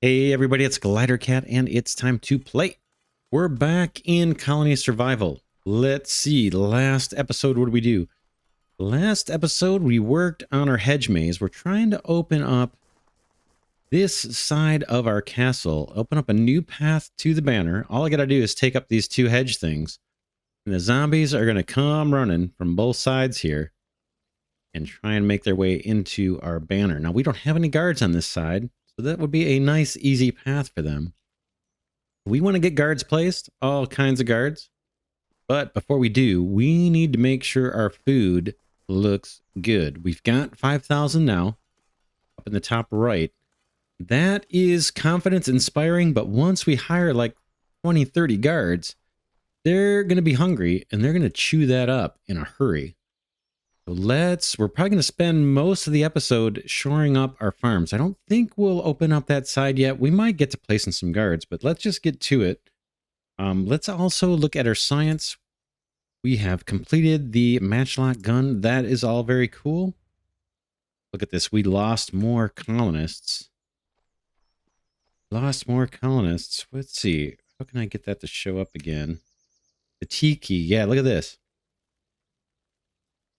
Hey everybody, it's Glidercat and it's time to play. We're back in colony survival. Let's see, last episode, what did we do? Last episode, we worked on our hedge maze. We're trying to open up this side of our castle, open up a new path to the banner. All I gotta do is take up these two hedge things. And the zombies are gonna come running from both sides here and try and make their way into our banner. Now, we don't have any guards on this side, so that would be a nice, easy path for them. We want to get guards placed, all kinds of guards. But before we do, we need to make sure our food looks good. We've got 5,000 now, up in the top right. That is confidence inspiring, but once we hire like 20, 30 guards, they're going to be hungry and they're going to chew that up in a hurry. So we're probably going to spend most of the episode shoring up our farms. I don't think we'll open up that side yet. We might get to placing some guards, but let's just get to it. Let's also look at our science. We have completed the matchlock gun. That is all very cool. Look at this. We lost more colonists. Let's see. How can I get that to show up again? The T-key. Yeah, look at this.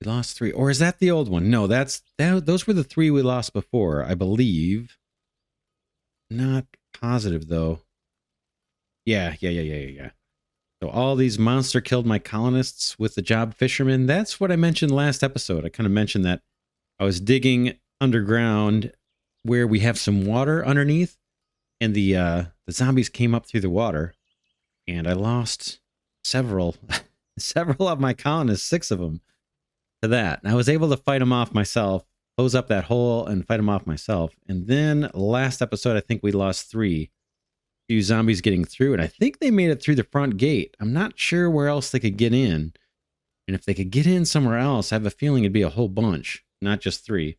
We lost 3. Or is that the old one? No, those were the 3 we lost before, I believe. Not positive, though. Yeah. So all these monster killed my colonists with the job fishermen. That's what I mentioned last episode. I kind of mentioned that I was digging underground where we have some water underneath, and the zombies came up through the water, and I lost several of my colonists, 6 of them, to that. And I was able to fight them off myself, close up that hole and fight them off myself. And then last episode, I think we lost 3. 2 zombies getting through, and I think they made it through the front gate. I'm not sure where else they could get in. And if they could get in somewhere else, I have a feeling it'd be a whole bunch, not just 3.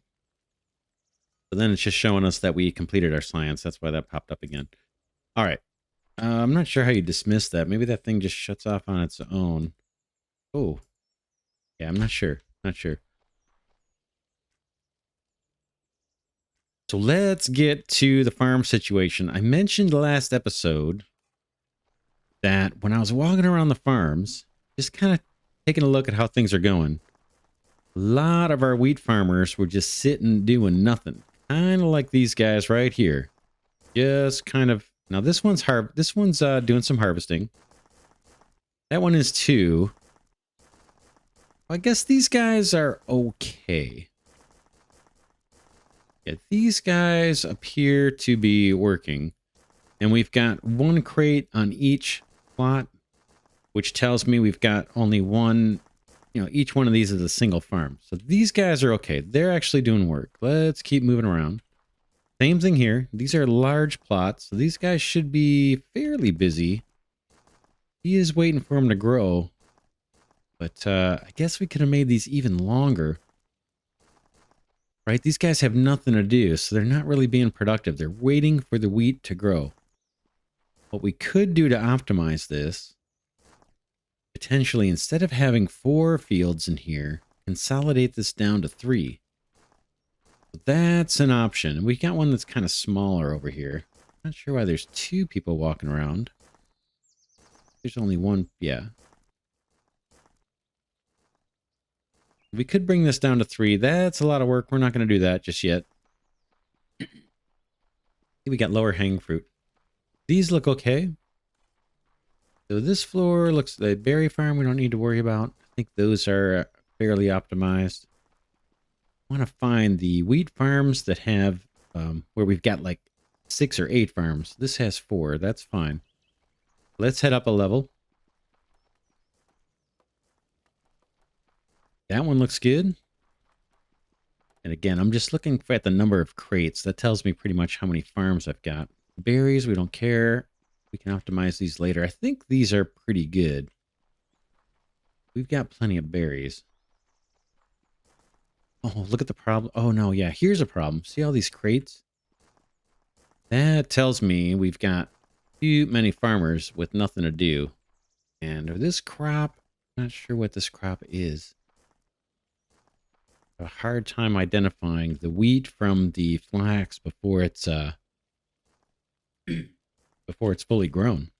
But then it's just showing us that we completed our science. That's why that popped up again. All right. I'm not sure how you dismiss that. Maybe that thing just shuts off on its own. Oh. Yeah, I'm not sure. So let's get to the farm situation. I mentioned last episode that when I was walking around the farms, just kind of taking a look at how things are going, a lot of our wheat farmers were just sitting doing nothing. Kind of like these guys right here. Just kind of... Now this one's doing some harvesting. That one is too. I guess these guys are okay. Yeah, these guys appear to be working. And we've got 1 crate on each plot, which tells me we've got only one, each one of these is a single farm. So these guys are okay. They're actually doing work. Let's keep moving around. Same thing here. These are large plots, so these guys should be fairly busy. He is waiting for them to grow. But I guess we could have made these even longer. Right? These guys have nothing to do, so they're not really being productive. They're waiting for the wheat to grow. What we could do to optimize this, potentially, instead of having 4 fields in here, consolidate this down to 3. That's an option. We got one that's kind of smaller over here. Not sure why there's 2 people walking around. There's only 1, yeah. We could bring this down to 3. That's a lot of work. We're not going to do that just yet. We got lower hanging fruit. These look okay. So this floor looks like a berry farm we don't need to worry about. I think those are fairly optimized. I want to find the wheat farms that have, where we've got like 6 or 8 farms. This has 4. That's fine. Let's head up a level. That one looks good. And again, I'm just looking at the number of crates. That tells me pretty much how many farms I've got. Berries, we don't care. We can optimize these later. I think these are pretty good. We've got plenty of berries. Oh, look at the problem. Oh, no, yeah, here's a problem. See all these crates? That tells me we've got too many farmers with nothing to do. And this crop, I'm not sure what this crop is. A hard time identifying the wheat from the flax before it's before it's fully grown.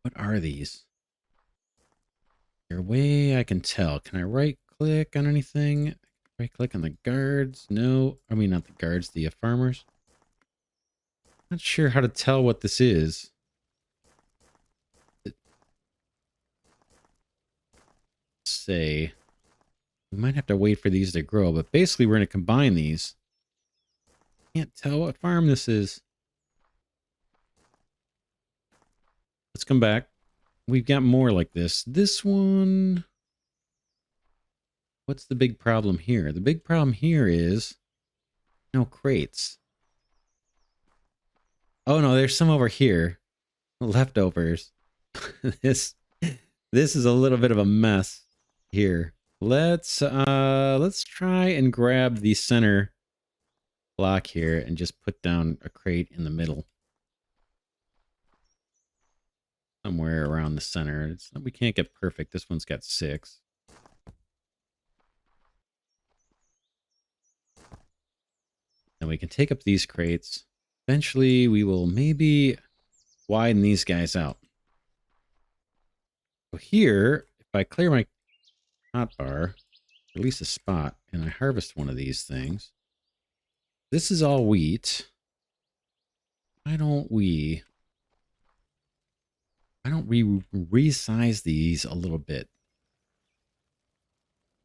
What are these? Your way I can tell. Can I right click on anything? Right click on the guards? No. I mean, not the guards, the farmers. Not sure how to tell what this is. Say, we might have to wait for these to grow, but basically we're going to combine these. Can't tell what farm this is. Let's come back. We've got more like this. This one... What's the big problem here? The big problem here is no crates. Oh no, there's some over here. Leftovers. this is a little bit of a mess here. Let's try and grab the center block here and just put down a crate in the middle. Somewhere around the center. We can't get perfect. This one's got 6. And we can take up these crates. Eventually, we will maybe widen these guys out. So here, if I clear my hotbar, release a spot, and I harvest one of these things. This is all wheat. Why don't we resize these a little bit?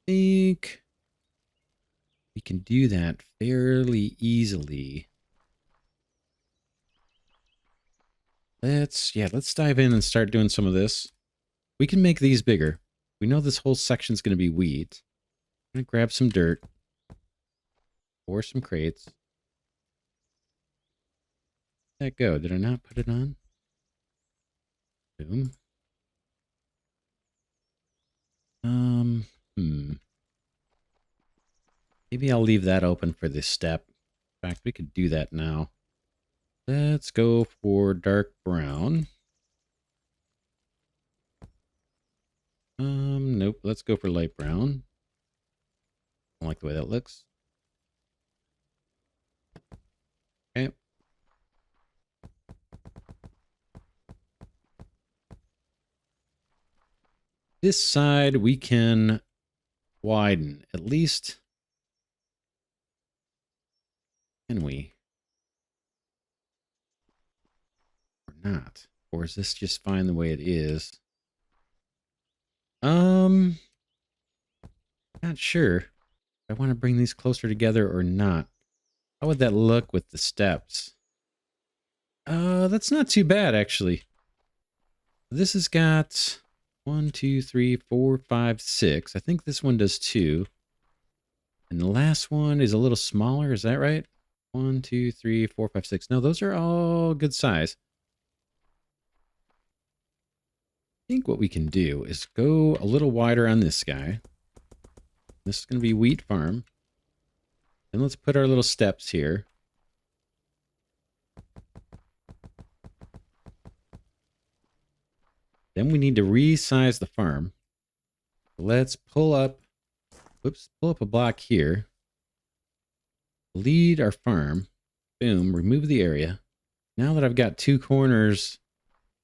I think we can do that fairly easily. Let's dive in and start doing some of this. We can make these bigger. We know this whole section's going to be wheat. I'm going to grab some dirt or some crates. Where'd that go? Did I not put it on? Boom. Maybe I'll leave that open for this step. In fact, we could do that now. Let's go for dark brown. Nope. Let's go for light brown. I don't like the way that looks. Okay. This side we can widen, at least. Can we? Or not? Or is this just fine the way it is? Not sure if I want to bring these closer together or not. How would that look with the steps? That's not too bad, actually. This has got 1, 2, 3, 4, 5, 6. I think this one does 2. And the last one is a little smaller. Is that right? 1, 2, 3, 4, 5, 6. No, those are all good size. I think what we can do is go a little wider on this guy. This is going to be wheat farm. And let's put our little steps here. Then we need to resize the farm. Let's pull up a block here. Lead our farm. Boom, remove the area. Now that I've got 2 corners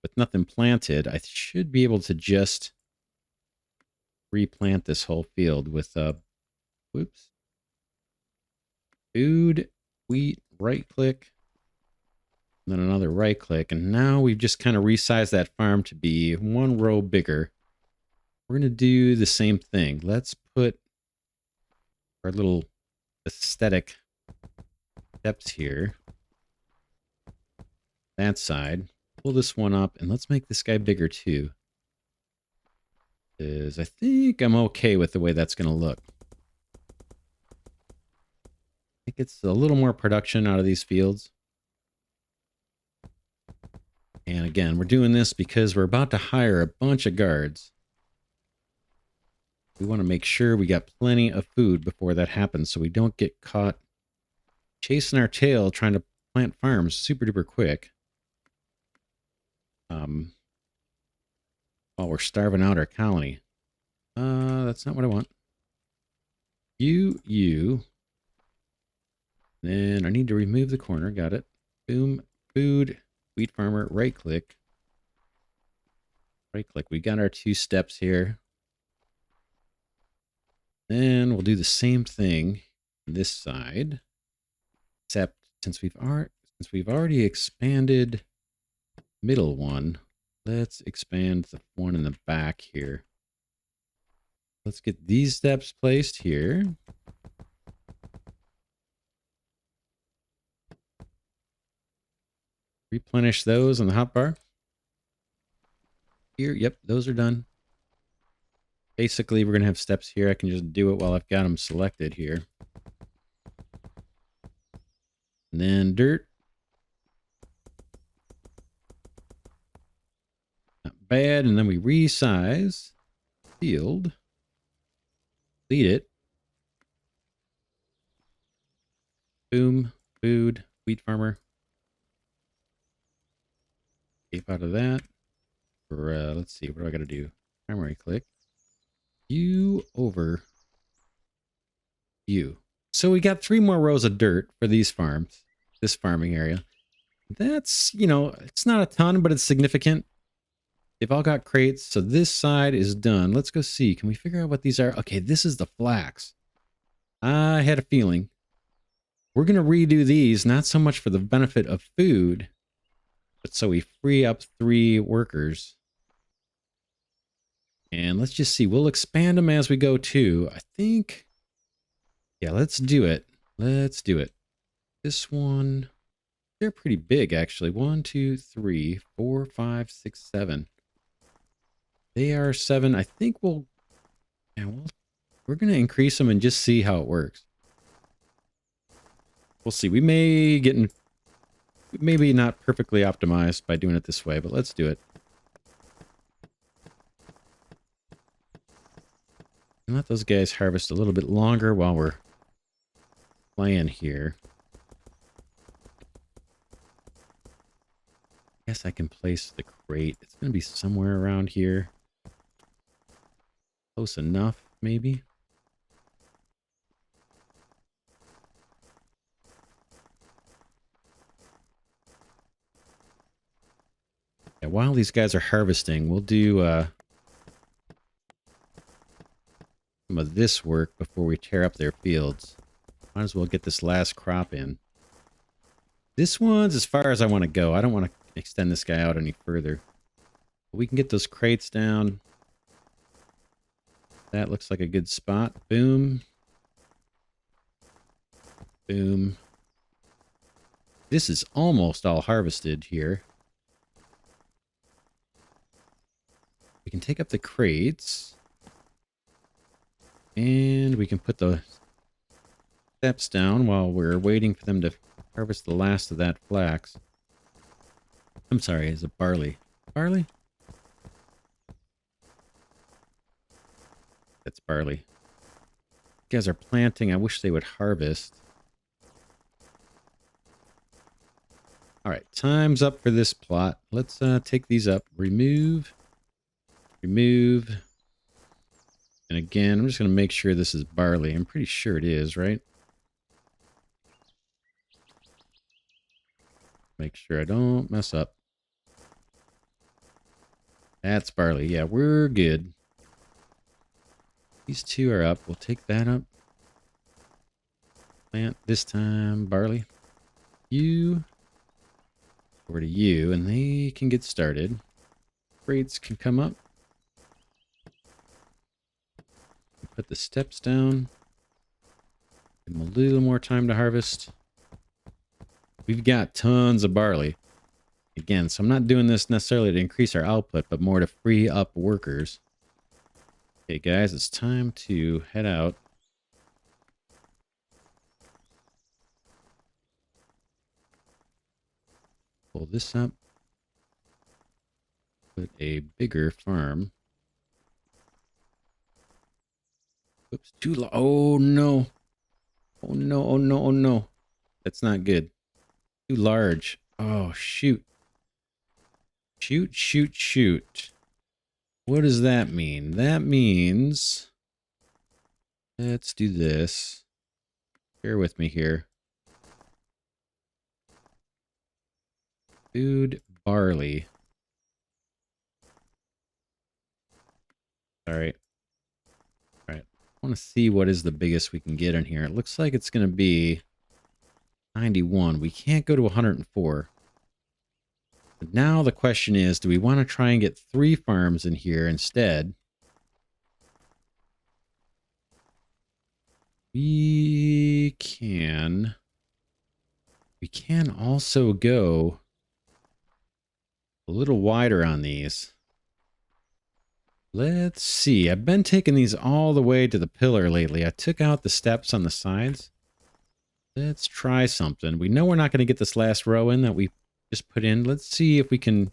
with nothing planted, I should be able to just replant this whole field with food, wheat, right click, and then another right click, and now we've just kind of resized that farm to be 1 row bigger. We're going to do the same thing. Let's put our little aesthetic steps here. That side. Pull this one up, and let's make this guy bigger too. I think I'm okay with the way that's going to look. I think it's a little more production out of these fields. And again, we're doing this because we're about to hire a bunch of guards. We want to make sure we got plenty of food before that happens so we don't get caught chasing our tail trying to plant farms super duper quick. While we're starving out our colony. That's not what I want. You. Then I need to remove the corner. Got it. Boom. Food. Wheat farmer. Right click. Right click. We got our 2 steps here. Then we'll do the same thing on this side. Except since we've already expanded middle one, let's expand the one in the back here. Let's get these steps placed here. Replenish those on the hotbar. Here, yep, those are done. Basically, we're going to have steps here. I can just do it while I've got them selected here. And then dirt. Not bad. And then we resize. Field. Delete it. Boom. Food. Wheat farmer. Escape out of that. Let's see. What do I got to do? Primary click. U over U. So we got 3 more rows of dirt for these farms. This farming area. That's, you know, it's not a ton, but it's significant. They've all got crates, so this side is done. Let's go see. Can we figure out what these are? Okay, this is the flax. I had a feeling. We're going to redo these, not so much for the benefit of food, but so we free up 3 workers. And let's just see. We'll expand them as we go too. I think... yeah, let's do it. Let's do it. This one... they're pretty big, actually. 1, 2, 3, 4, 5, 6, 7. They are 7. I think we'll... yeah, we're going to increase them and just see how it works. We'll see. We may get in... maybe not perfectly optimized by doing it this way, but let's do it. And let those guys harvest a little bit longer while we're playing here. I guess I can place the crate. It's going to be somewhere around here. Close enough, maybe. Yeah, while these guys are harvesting, we'll do some of this work before we tear up their fields. Might as well get this last crop in. This one's as far as I want to go. I don't want to extend this guy out any further. But we can get those crates down. That looks like a good spot. Boom. Boom. This is almost all harvested here. We can take up the crates. And we can put the steps down while we're waiting for them to harvest the last of that flax. I'm sorry, is it barley? Barley? That's barley. You guys are planting. I wish they would harvest. All right, time's up for this plot. Let's take these up. Remove. Remove. And again, I'm just going to make sure this is barley. I'm pretty sure it is, right? Make sure I don't mess up. That's barley. Yeah, we're good. These 2 are up. We'll take that up. Plant this time barley. You. Over to you, and they can get started. Crates can come up. Put the steps down. Give them a little more time to harvest. We've got tons of barley. Again, so I'm not doing this necessarily to increase our output, but more to free up workers. Okay, guys, it's time to head out. Pull this up. Put a bigger farm. Oops, too low. Oh, no. Oh, no, oh, no, oh, no. That's not good. Too large. Oh, shoot. Shoot, shoot, shoot. What does that mean? That means... let's do this. Bear with me here. Food, barley. All right. All right. I want to see what is the biggest we can get in here. It looks like it's going to be 91. We can't go to 104. But now the question is, do we want to try and get 3 farms in here instead? We can also go a little wider on these. Let's see. I've been taking these all the way to the pillar lately. I took out the steps on the sides. Let's try something. We know we're not going to get this last row in that we just put in. Let's see if we can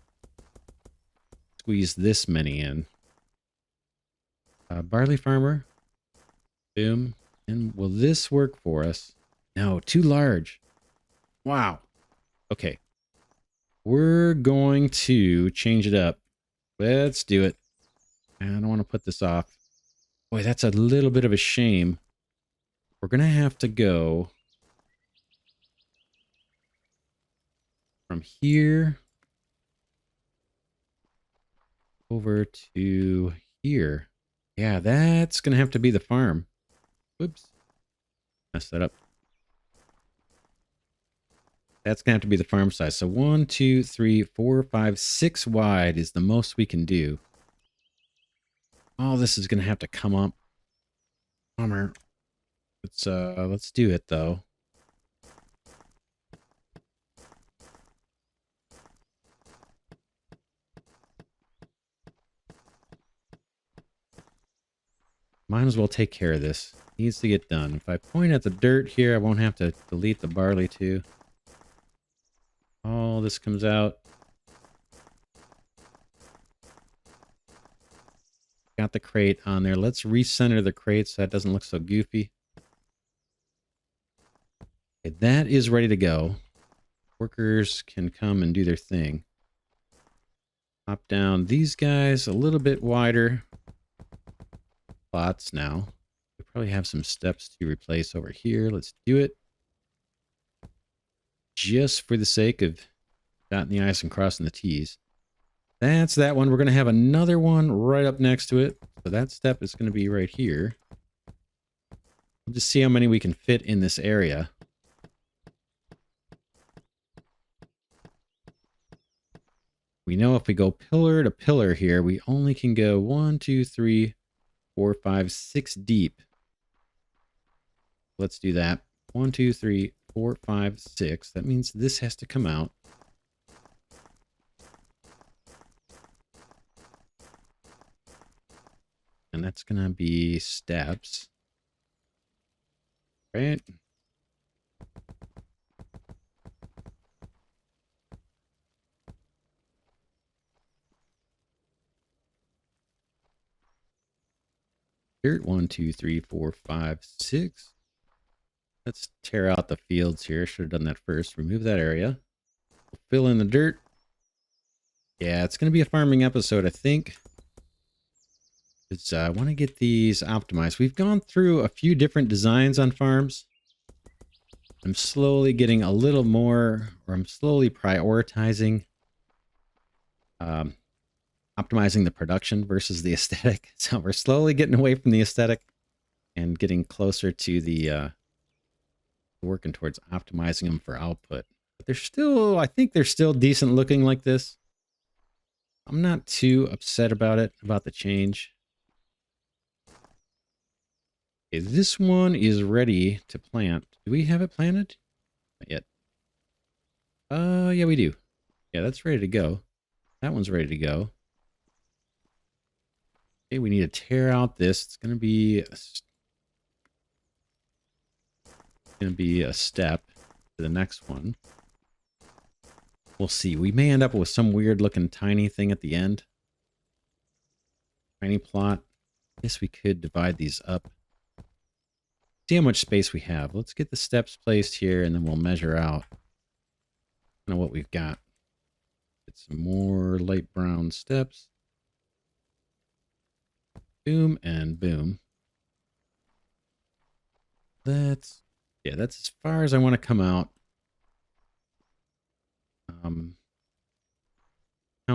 squeeze this many in. Barley farmer. Boom. And will this work for us? No, too large. Wow. Okay. We're going to change it up. Let's do it. I don't want to put this off. Boy, that's a little bit of a shame. We're going to have to go from here over to here. Yeah, that's going to have to be the farm. Whoops. Messed that up. That's going to have to be the farm size. So 1, 2, 3, 4, 5, 6 wide is the most we can do. All this is going to have to come up. Bummer. Let's do it though. Might as well take care of this. Needs to get done. If I point at the dirt here, I won't have to delete the barley too. All this comes out. Got the crate on there. Let's recenter the crate so that doesn't look so goofy. Okay, that is ready to go. Workers can come and do their thing. Pop down these guys a little bit wider. Plots now. We probably have some steps to replace over here. Let's do it. Just for the sake of dotting the I's and crossing the T's. That's that one. We're going to have another one right up next to it. So that step is going to be right here. We'll just see how many we can fit in this area. We know if we go pillar to pillar here, we only can go 1, 2, 3, 4, 5, 6 deep. Let's do that. 1, 2, 3, 4, 5, 6. That means this has to come out. And that's going to be steps. Right? Dirt. 1, 2, 3, 4, 5, 6. Let's tear out the fields here. Should have done that first. Remove that area. We'll fill in the dirt. Yeah, it's going to be a farming episode, I think. I want to get these optimized. We've gone through a few different designs on farms. I'm slowly getting a little more, or I'm slowly prioritizing optimizing the production versus the aesthetic. So we're slowly getting away from the aesthetic and getting closer to the working towards optimizing them for output. But they're still, I think they're still decent looking like this. I'm not too upset about it, about the change. Okay, this one is ready to plant. Do we have it planted? Not yet. Yeah, we do. Yeah, that's ready to go. That one's ready to go. Okay, we need to tear out this. It's going to be a step to the next one. We'll see. We may end up with some weird looking tiny thing at the end. Tiny plot. I guess we could divide these up. See how much space we have. Let's get the steps placed here and then we'll measure out kind of what we've got. Get some more light brown steps. Boom and boom. That's as far as I want to come out.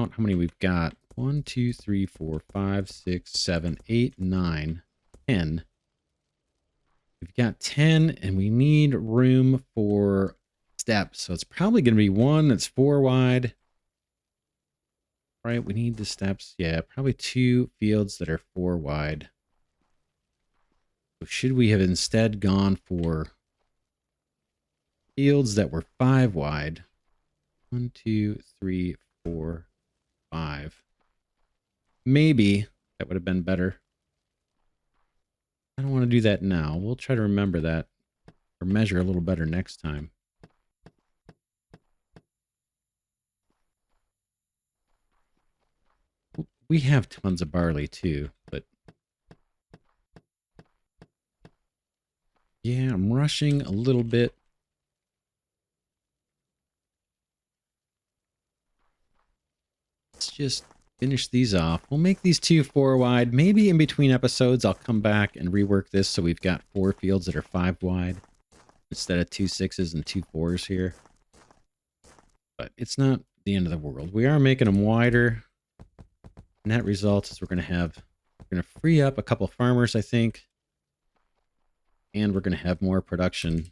count how many we've got. 1, 2, 3, 4, 5, 6, 7, 8, 9, 10. We've got 10, and we need room for steps. So it's probably going to be one that's 4 wide. Right, we need the steps. Yeah, probably 2 fields that are 4 wide. So should we have instead gone for fields that were 5 wide? 1, 2, 3, 4, 5. Maybe that would have been better. I don't want to do that now. We'll try to remember that or measure a little better next time. We have tons of barley too, but yeah, I'm rushing a little bit. Let's just finish these off. We'll make these 2 4 wide. Maybe in between episodes, I'll come back and rework this so we've got 4 fields that are 5 wide instead of 2 6s and 2 4s here. But it's not the end of the world. We are making them wider. Net result is we're going to free up a couple farmers, I think. And we're going to have more production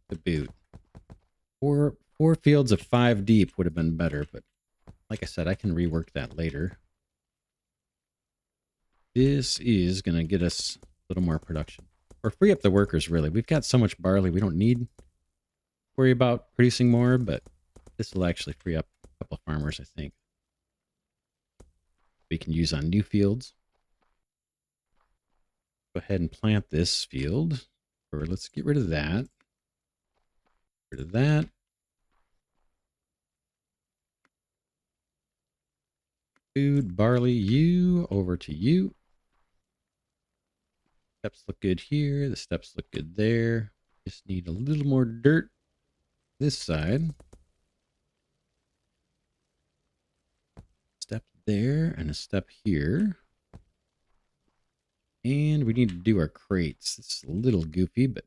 to boot. 4 fields of 5 deep would have been better, but like I said, I can rework that later. This is going to get us a little more production. Or free up the workers, really. We've got so much barley, we don't need to worry about producing more, but this will actually free up a couple of farmers, I think. We can use on new fields. Go ahead and plant this field. Or let's get rid of that. Get rid of that. Food, barley, you, over to you. Steps look good here. The steps look good there. Just need a little more dirt this side. Step there and a step here. And we need to do our crates. It's a little goofy, but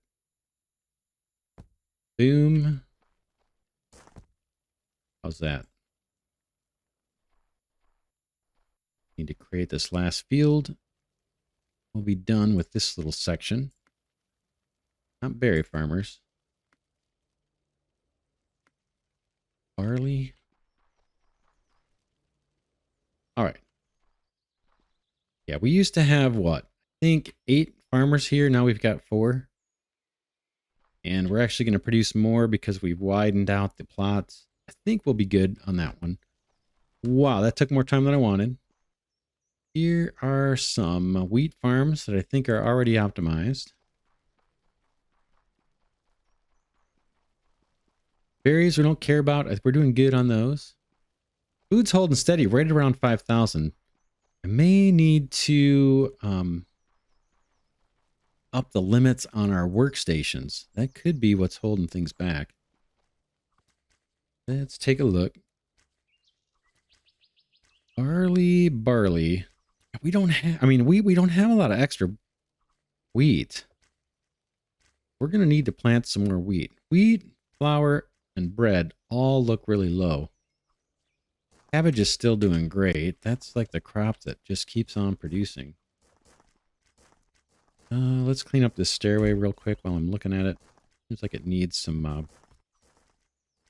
boom. How's that? Need to create this last field. We'll be done with this little section. Not berry farmers. Barley. All right. Yeah, we used to have what? I think 8 farmers here. Now we've got 4. And we're actually going to produce more because we've widened out the plots. I think we'll be good on that one. Wow, that took more time than I wanted. Here are some wheat farms that I think are already optimized. Berries we don't care about. We're doing good on those. Food's holding steady right around 5,000. I may need to up the limits on our workstations. That could be what's holding things back. Let's take a look. Barley. We don't have, I mean, we don't have a lot of extra wheat. We're going to need to plant some more wheat. Wheat, flour, and bread all look really low. Cabbage is still doing great. That's like the crop that just keeps on producing. Let's clean up this stairway real quick while I'm looking at it. Seems like it needs some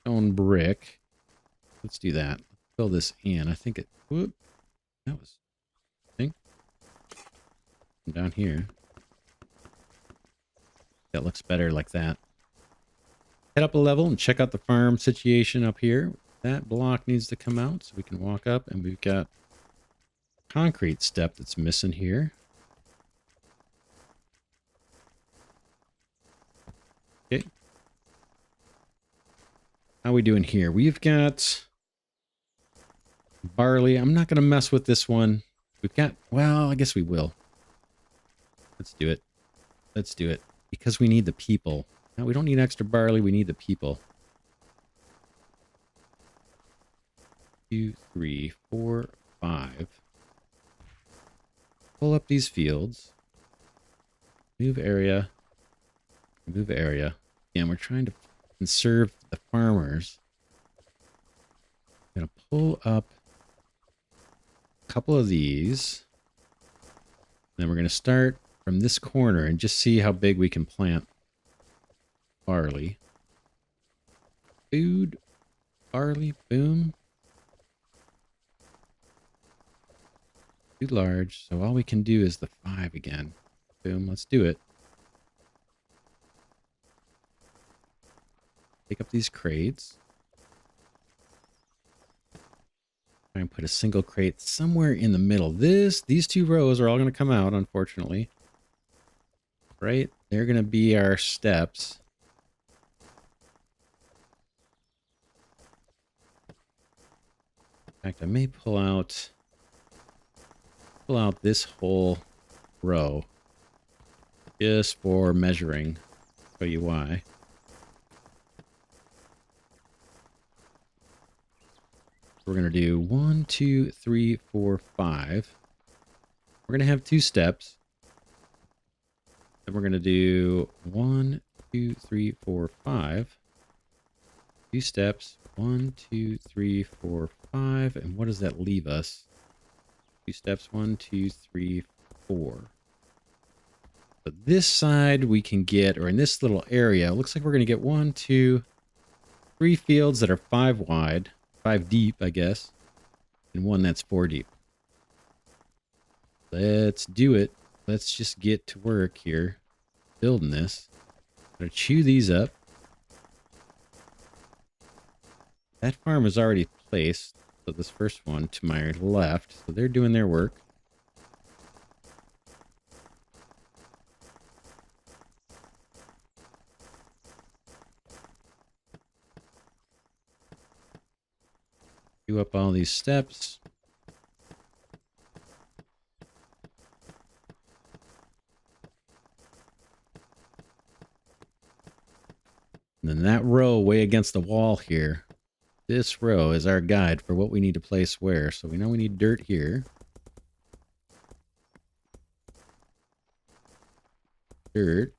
stone brick. Let's do that. Fill this in. I think it... Whoop, that was... I think. Down here. That looks better like that. Head up a level and check out the farm situation up here. That block needs to come out so we can walk up, and we've got a concrete step that's missing here. Okay. How are we doing here? We've got barley. I'm not going to mess with this one. We've got, well, I guess we will. Let's do it. Let's do it. Because we need the people. Now, we don't need extra barley. We need the people. 2, 3, 4, 5. Pull up these fields. Move area. Move area. And we're trying to conserve the farmers. I'm going to pull up couple of these. Then we're going to start from this corner and just see how big we can plant barley. Food, barley, boom. Too large, so all we can do is the 5 again. Boom, let's do it. Pick up these crates. Try and put a single crate somewhere in the middle. These 2 rows are all going to come out, unfortunately. Right? They're going to be our steps. In fact, I may pull out this whole row just for measuring. Show you why. We're going to do 1, 2, 3, 4, 5. We're going to have 2 steps. Then we're going to do 1, 2, 3, 4, 5. 2 steps. 1, 2, 3, 4, 5. And what does that leave us? 2 steps. 1, 2, 3, 4. So this side we can get, or in this little area, it looks like we're going to get 1, 2, 3 fields that are 5 wide, 5 deep, I guess, and 1 that's 4 deep. Let's do it. Let's just get to work here, building this. I'm going to chew these up. That farm is already placed, so this first one to my left, so they're doing their work. Do up all these steps. And then that row way against the wall here. This row is our guide for what we need to place where. So we know we need dirt here. Dirt.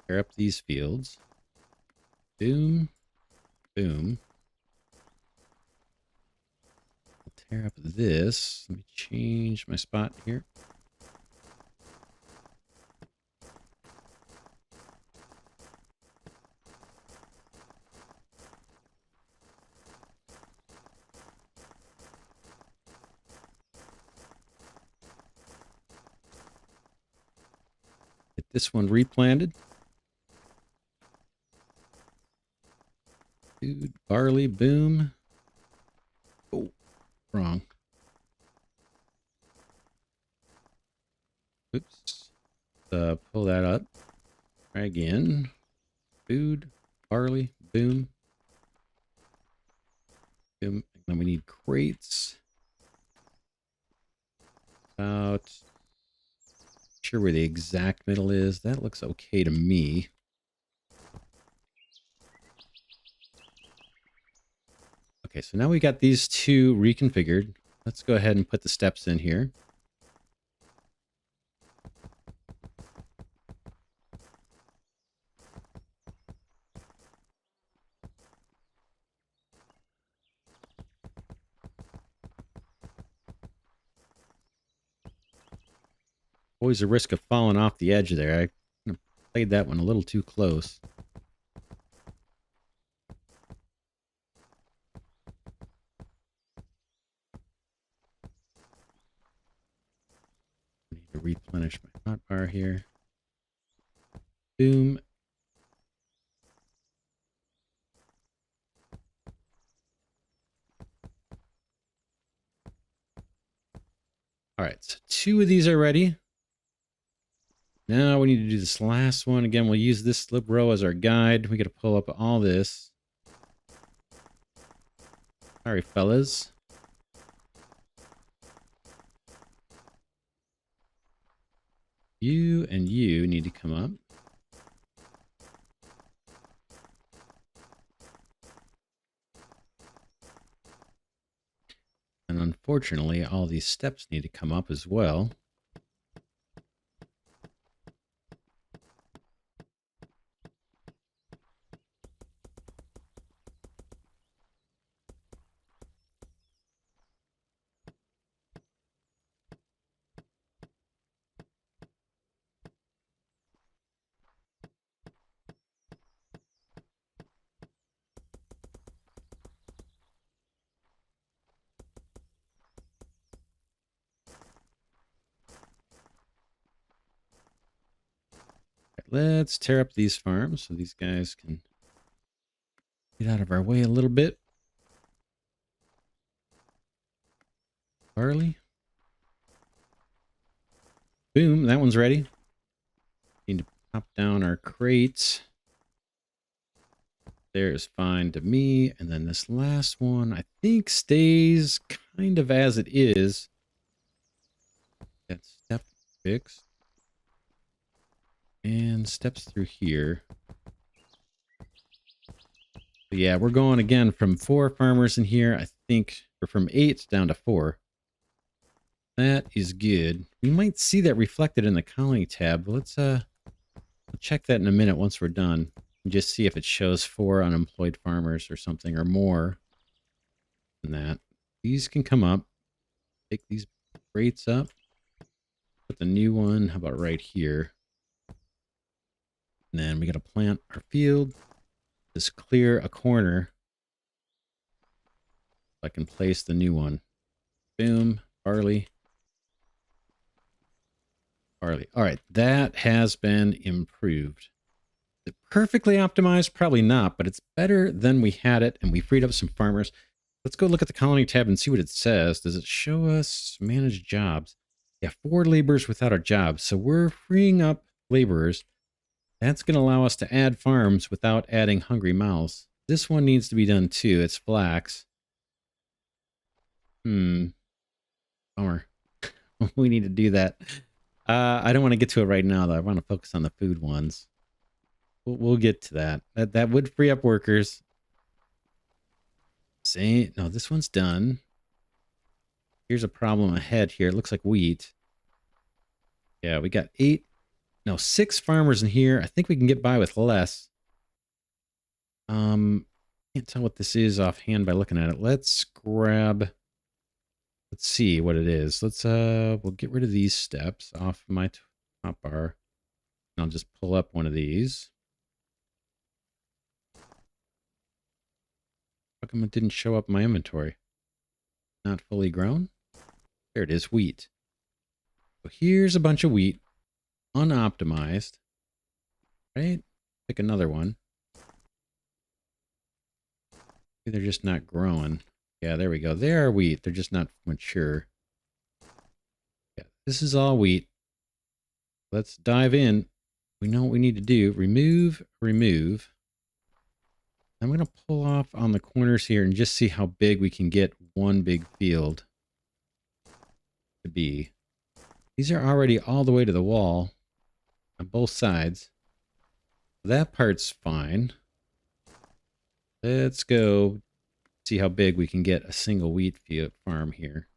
Tear up these fields. Boom. Boom. I'll tear up this. Let me change my spot here. Get this one replanted. Dude, barley, boom. Oh, wrong. Oops. Pull that up. Try again. Food, barley, boom. Boom. And then we need crates. About sure where the exact middle is. That looks okay to me. Okay, so now we got these 2 reconfigured. Let's go ahead and put the steps in here. Always a risk of falling off the edge there. I kind of played that one a little too close. I need to replenish my hotbar here. Boom. All right, so 2 of these are ready. Now we need to do this last one. Again, we'll use this slip row as our guide. We got to pull up all this. Sorry, fellas. You and you need to come up. And unfortunately, all these steps need to come up as well. let's tear up these farms so these guys can get out of our way a little bit. Barley. Boom, that one's ready. Need to pop down our crates. There is fine to me. And then this last one, I think, stays kind of as it is. That step fixed. And steps through here. But yeah, we're going again from 4 farmers in here. I think we're from 8 down to 4. That is good. We might see that reflected in the colony tab. Let's check that in a minute once we're done. And just see if it shows 4 unemployed farmers or something or more than that. These can come up. Take these rates up. Put the new one, how about right here? And then we got to plant our field. Just clear a corner. I can place the new one. Boom. Barley. Barley. All right. That has been improved. Is it perfectly optimized? Probably not, but it's better than we had it, and we freed up some farmers. Let's go look at the colony tab and see what it says. Does it show us manage jobs? Yeah, 4 laborers without a job. So we're freeing up laborers. That's going to allow us to add farms without adding hungry mouths. This one needs to be done too. It's flax. Bummer. We need to do that. I don't want to get to it right now, though. I want to focus on the food ones. We'll get to that. That would free up workers. No, this one's done. Here's a problem ahead here. It looks like wheat. Yeah, we got 6 farmers in here. I think we can get by with less. Can't tell what this is offhand by looking at it. Let's see what it is. We'll get rid of these steps off my top bar. And I'll just pull up one of these. How come it didn't show up in my inventory? Not fully grown? There it is, wheat. So here's a bunch of wheat. Unoptimized. Right? Pick another one. Maybe they're just not growing. Yeah, there we go. They are wheat. They're just not mature. Yeah, this is all wheat. Let's dive in. We know what we need to do. Remove. I'm going to pull off on the corners here and just see how big we can get one big field to be. These are already all the way to the wall on both sides. That part's fine. Let's go see how big we can get a single wheat field farm here.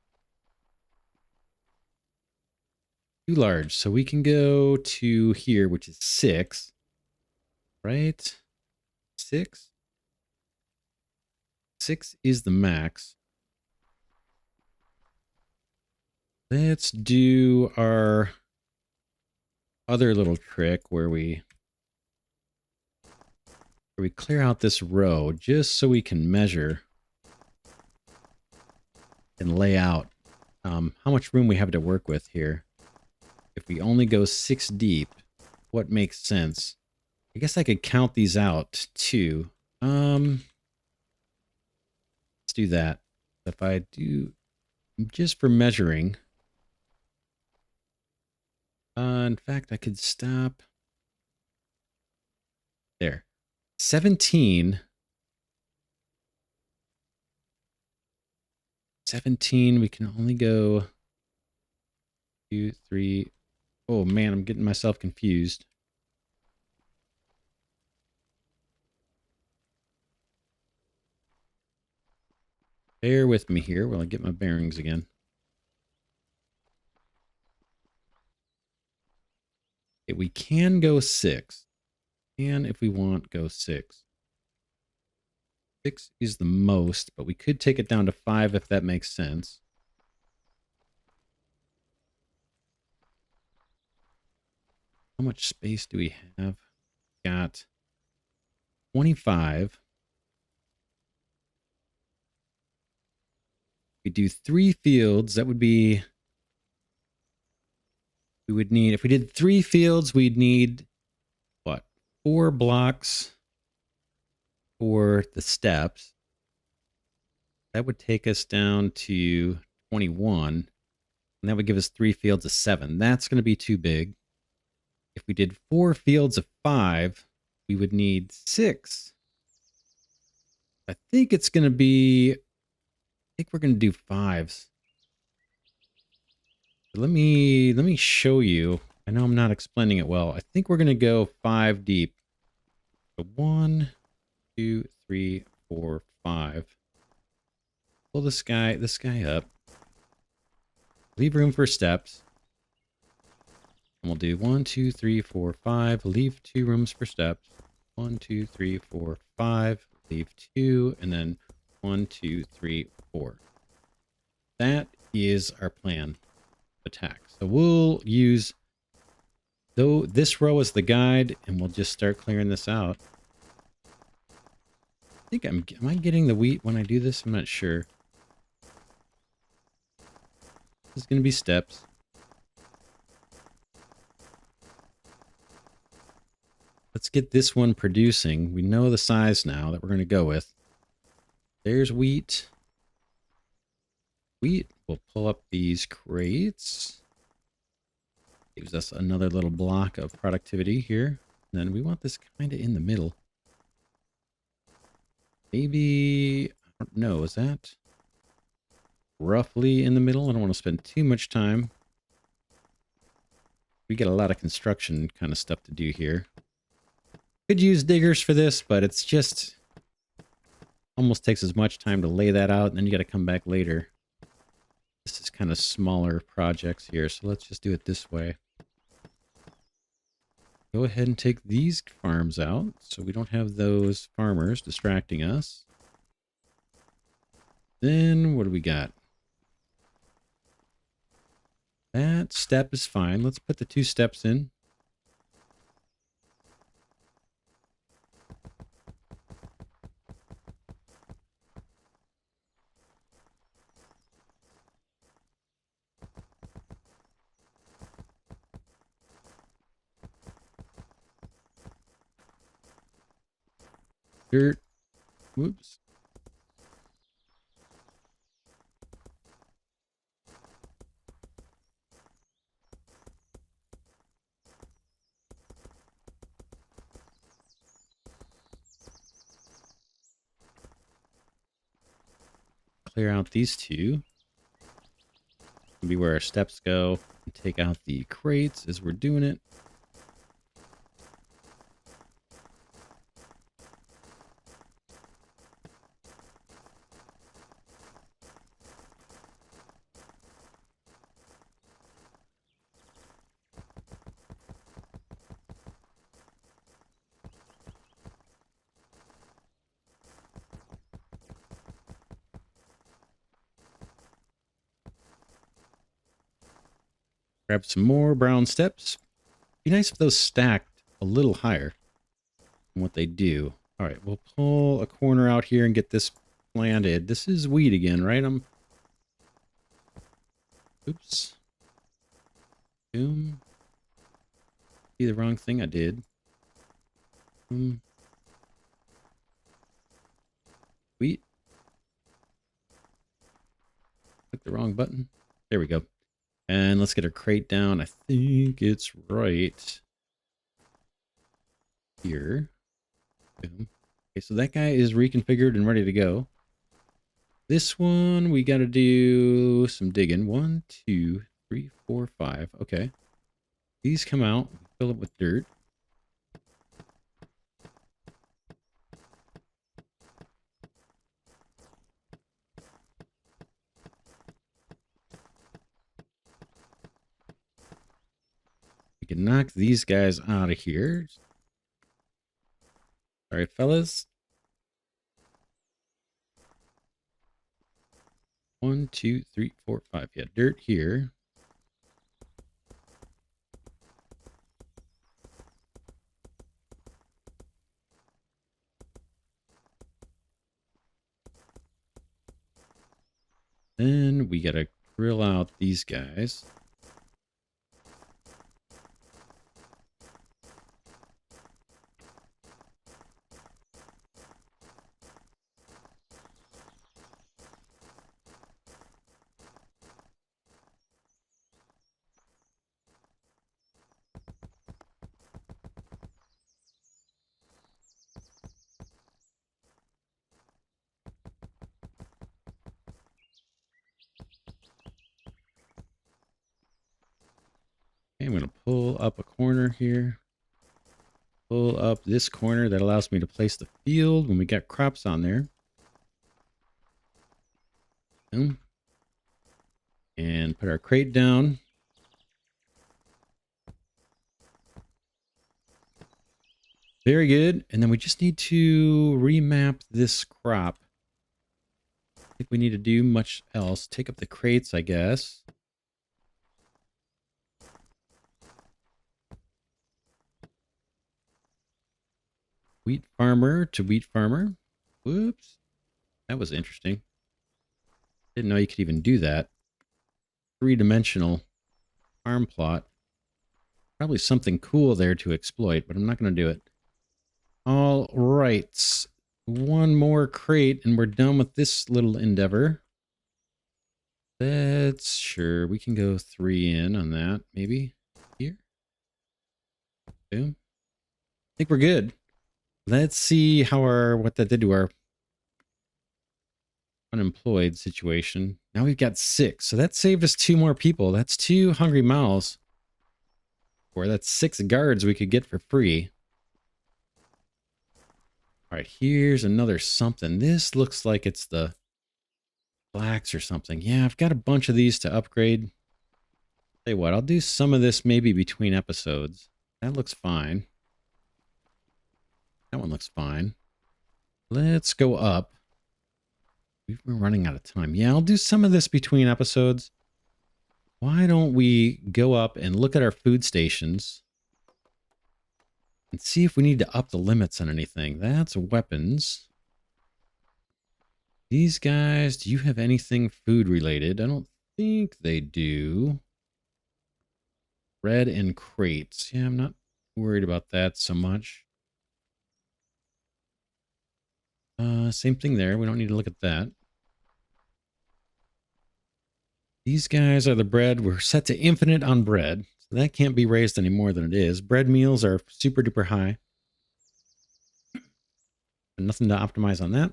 Too large. So we can go to here, which is 6. Right? 6? 6 is the max. Let's do our other little trick where we clear out this row just so we can measure and lay out how much room we have to work with here. If we only go 6 deep, what makes sense? I guess I could count these out too. Let's do that. If I do just for measuring, in fact, I could stop there. 17. 17, we can only go 2, 3. Oh man, I'm getting myself confused. Bear with me here while I get my bearings again. Okay, we can go 6. And if we want, go 6. 6 is the most, but we could take it down to 5 if that makes sense. How much space do we have? Got 25. We do 3 fields. That would be... We would need... If we did 3 fields, we'd need 4 blocks for the steps. That would take us down to 21. And that would give us 3 fields of 7. That's going to be too big. If we did 4 fields of 5, we would need 6. I think it's going to be... I think we're going to do 5s. Let me show you. I know I'm not explaining it well. I think we're going to go 5 deep. So 1, 2, 3, 4, 5. Pull this guy up. Leave room for steps. And we'll do 1, 2, 3, 4, 5. Leave 2 rooms for steps. 1, 2, 3, 4, 5. Leave 2. And then 1, 2, 3, 4. That is our plan. Attack. So we'll use this row as the guide, and we'll just start clearing this out. I think am I getting the wheat when I do this? I'm not sure. This is going to be steps. Let's get this one producing. We know the size now that we're going to go with. There's wheat. Wheat. We'll pull up these crates. Gives us another little block of productivity here. And then we want this kind of in the middle. Maybe, I don't know, is that roughly in the middle? I don't want to spend too much time. We get a lot of construction kind of stuff to do here. Could use diggers for this, but it's just almost takes as much time to lay that out, and then you got to come back later. This is kind of smaller projects here, so let's just do it this way. Go ahead and take these farms out so we don't have those farmers distracting us. Then what do we got? That step is fine. Let's put the 2 steps in. Dirt. Whoops. Clear out these 2. Be where our steps go. And take out the crates as we're doing it. Grab some more brown steps. Be nice if those stacked a little higher than what they do. All right, we'll pull a corner out here and get this planted. This is wheat again, right? Oops. Boom. See the wrong thing I did. Boom. Wheat. Click the wrong button. There we go. And let's get our crate down. I think it's right here. Boom. Okay, so that guy is reconfigured and ready to go. This one, we got to do some digging. 1, 2, 3, 4, 5. Okay. These come out. Fill it with dirt. We can knock these guys out of here. All right, fellas. 1, 2, 3, 4, 5. Yeah, dirt here. Then we gotta drill out these guys. pull up a corner here. Pull up this corner that allows me to place the field when we got crops on there. Boom. And put our crate down. Very good. And then we just need to remap this crop. I think we need to do much else. Take up the crates, I guess. Wheat farmer to wheat farmer. Whoops. That was interesting. Didn't know you could even do that. Three-dimensional farm plot. Probably something cool there to exploit, but I'm not going to do it. All right. One more crate and we're done with this little endeavor. That's sure. We can go 3 in on that, maybe. Here. Boom. I think we're good. Let's see how what that did to our unemployed situation. Now we've got 6. So that saved us 2 more people. That's 2 hungry mouths. Or that's 6 guards we could get for free. All right, here's another something. This looks like it's the blacks or something. Yeah, I've got a bunch of these to upgrade. Tell you what, I'll do some of this maybe between episodes. That looks fine. That one looks fine. Let's go up. We're running out of time. Yeah, I'll do some of this between episodes. Why don't we go up and look at our food stations and see if we need to up the limits on anything. That's weapons. These guys, do you have anything food related? I don't think they do. Bread and crates. Yeah, I'm not worried about that so much. Same thing there. We don't need to look at that. These guys are the bread. We're set to infinite on bread. So that can't be raised any more than it is. Bread meals are super duper high. But nothing to optimize on that.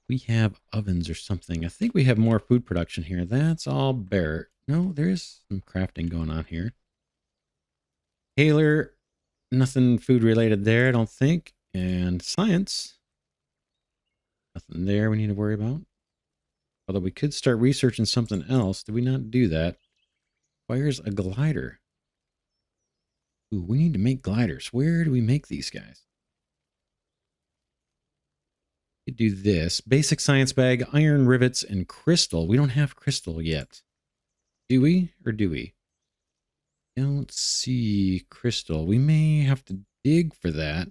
We have ovens or something. I think we have more food production here. That's all bare. No, there's some crafting going on here. Taylor, nothing food related there, I don't think. And science. Nothing there we need to worry about. Although we could start researching something else. Did we not do that? Where's a glider? Ooh, we need to make gliders. Where do we make these guys? We could do this. Basic science bag, iron rivets, and crystal. We don't have crystal yet. Do we? Or do we? I don't see crystal. We may have to dig for that.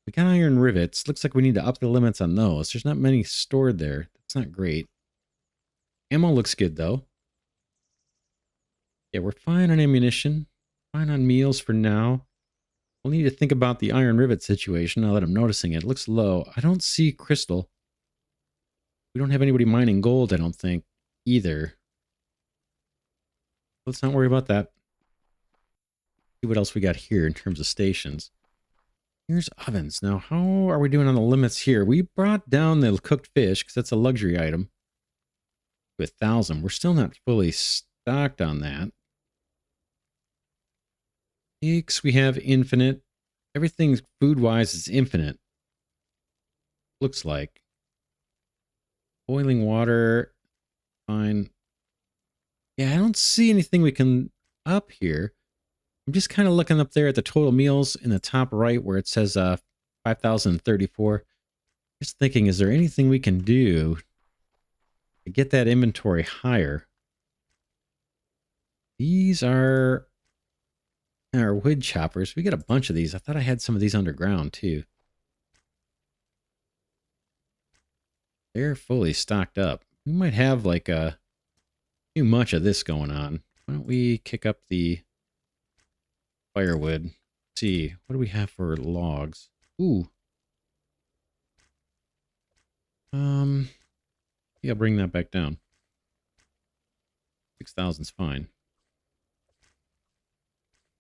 We got iron rivets. Looks like we need to up the limits on those. There's not many stored there. That's not great. Ammo looks good, though. Yeah, we're fine on ammunition. Fine on meals for now. We'll need to think about the iron rivet situation now that I'm noticing it. It looks low. I don't see crystal. We don't have anybody mining gold, I don't think, either. Let's not worry about that. See what else we got here in terms of stations. Here's ovens. Now, how are we doing on the limits here? We brought down the cooked fish because that's a luxury item to 1,000. We're still not fully stocked on that. Eggs, we have infinite. Everything food-wise is infinite. Looks like. Boiling water. Fine. Yeah, I don't see anything we can up here. I'm just kind of looking up there at the total meals in the top right where it says 5,034. Just thinking, is there anything we can do to get that inventory higher? These are our wood choppers. We got a bunch of these. I thought I had some of these underground too. They're fully stocked up. We might have like too much of this going on. Why don't we kick up the firewood? Let's see, what do we have for logs? Ooh. Yeah, bring that back down. 6,000's fine.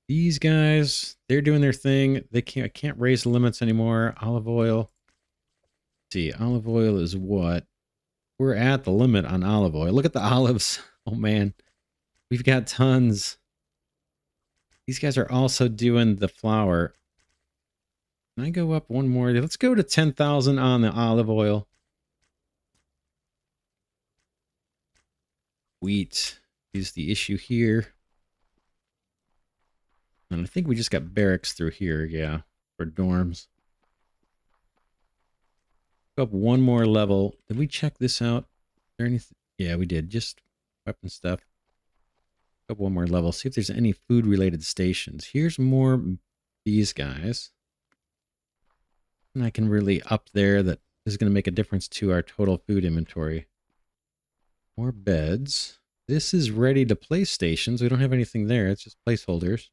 These guys, they're doing their thing. I can't raise the limits anymore. Olive oil. Let's see, olive oil is what? we're at the limit on olive oil. Look at the olives. Oh man, we've got tons. These guys are also doing the flour. Can I go up one more? Let's go to 10,000 on the olive oil. Wheat is the issue here. And I think we just got barracks through here, yeah, for dorms. Go up one more level. Did we check this out? Is there anything? Yeah, we did. Just weapon stuff. Go up one more level. See if there's any food-related stations. Here's more these guys. And I can really up there. That is going to make a difference to our total food inventory. More beds. This is ready to place stations. We don't have anything there. It's just placeholders.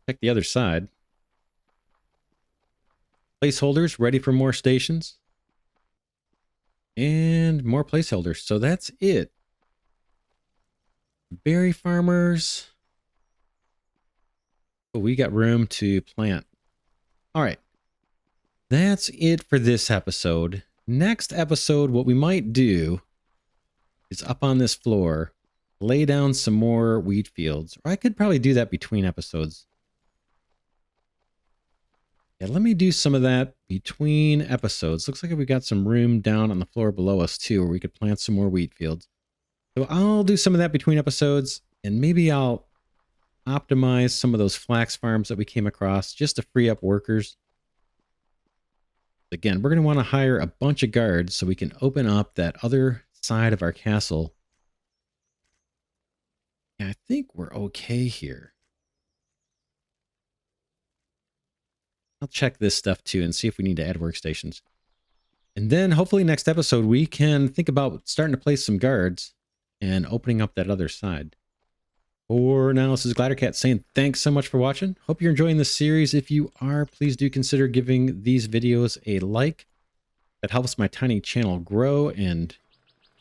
Check the other side. Placeholders ready for more stations. And more placeholders. So that's it. Berry farmers. Oh, we got room to plant. All right. That's it for this episode. Next episode, what we might do is up on this floor, lay down some more wheat fields. Or I could probably do that between episodes. Yeah, let me do some of that between episodes. Looks like we got some room down on the floor below us too, where we could plant some more wheat fields. So I'll do some of that between episodes, and maybe I'll optimize some of those flax farms that we came across just to free up workers. Again, we're going to want to hire a bunch of guards so we can open up that other side of our castle. Yeah, I think we're okay here. I'll check this stuff too and see if we need to add workstations. And then hopefully next episode we can think about starting to place some guards and opening up that other side. For now, this is Glidercat saying thanks so much for watching. Hope you're enjoying this series. If you are, please do consider giving these videos a like. That helps my tiny channel grow, and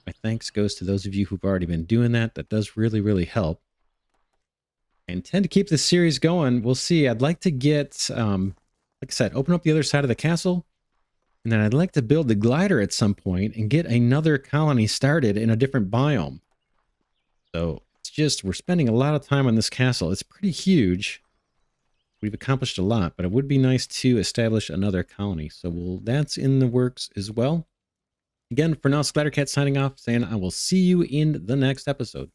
my thanks goes to those of you who've already been doing that. That does really, really help. I intend to keep this series going. We'll see. I'd like to get, like I said, open up the other side of the castle. And then I'd like to build the glider at some point and get another colony started in a different biome. So it's just, we're spending a lot of time on this castle. It's pretty huge. We've accomplished a lot, but it would be nice to establish another colony. So that's in the works as well. Again, for now, Glidercat signing off, saying I will see you in the next episode.